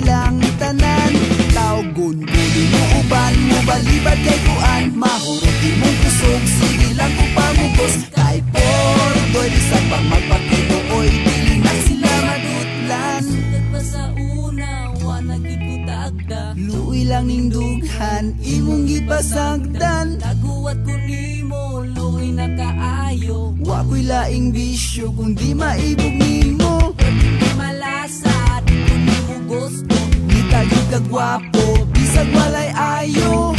ilang tanan. Tawgon ko di mo uban mo balibad kay kuan. Mahurot di mong kusog, sige lang ko pamugos. Kay pordoy bisan pang magpakito oy dili na sila madutlan. Sugat pa sa una, wa nagkikutagda. Luoy lang ning dughan, imong gipasagdan. Naguwat ko nimo, luoy na kaayo. Wa ko'y laing bisyo kung di maibog nimo. Di malasa, di ko nimo gusto. Di tayo kagwapo, bisag walay ayo.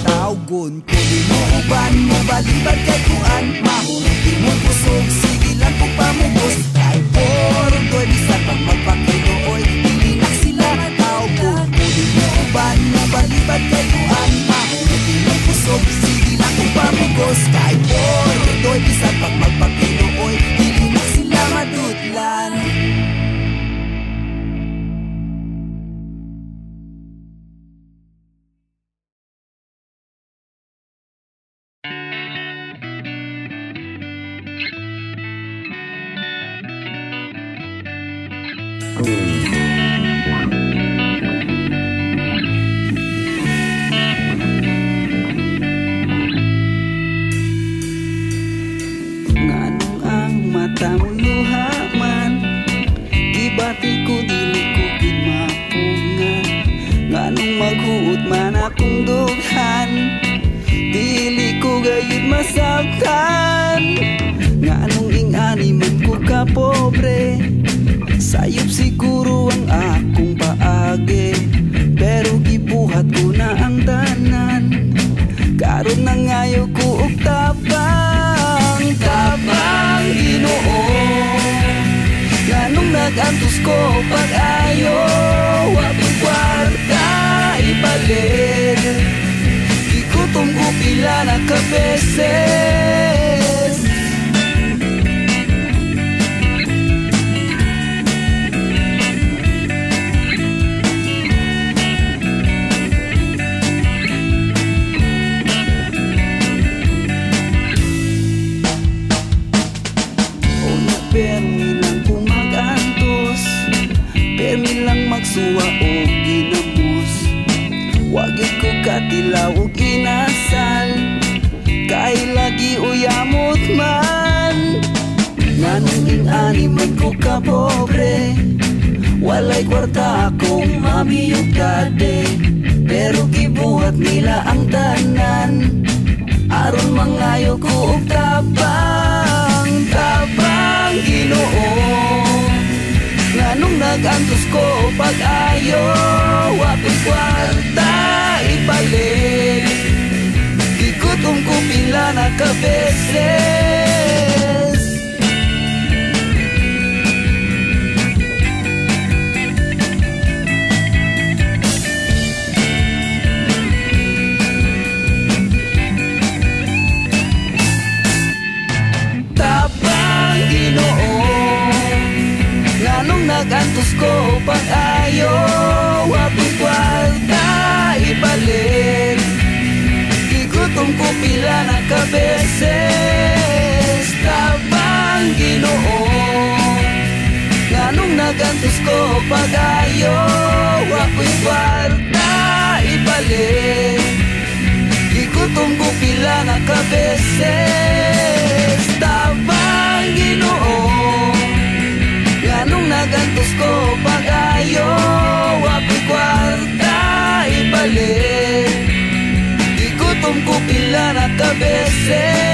Tawgon ko di mo uban mo balibad kay kuan. Mahurot di mo kusog, sige lang kung pamugos. Kay pordoy bisan pang magpakito oy dili na sila. Tawgon ko di mo uban mo balibad kay kuan. Mahurot di mo kusog, sige lang kung pamugos. Kay pordoy bisan pang magpakito oy dili na sila madutlan. Nganong ang mata mo luha man, gibati ko dili ko gid mapungan. Nganong maghuot man akong dughan, dili ko gayud masabtan. Nganong ingani man ko ka pobre, sayop siguro ang akong paagi. Pero gibuhat ko na ang tanan, karon na ngayo ko og tabang. Tabang Ginoo, nganong nagantos ko pag-ayo. Wapong kwarta ipalit, ikutom ko pila na kabeses. Permi lang ko mag-antos, permi lang magsuwa o ginamos. Wagit ko katilaw o inasal, kay lagi uyamot man. Nganong ingani man ko ka pobre, walay kwarta akong mamiyog kade. Pero gibuhat nila ang tanan, aron mangayo ko og tabang. Tabang Ginoo, nganong nagantos ko pag-ayo. Wapong kwarta ipalit, ikutom ko pila na kabeses. Nagantos ko pag-ayo. Wapong kwarta ipalit, ikutom ko pila na kabeses. Tabang Ginoo, nganong nagantos ko pag-ayo. Wapong kwarta ipalit, ikutom ko pila na kabeses. Tabang Ginoo, nganong nagantos ko pag-ayo. Wapong kwarta ipalit, ikutom ko pila na kabeses.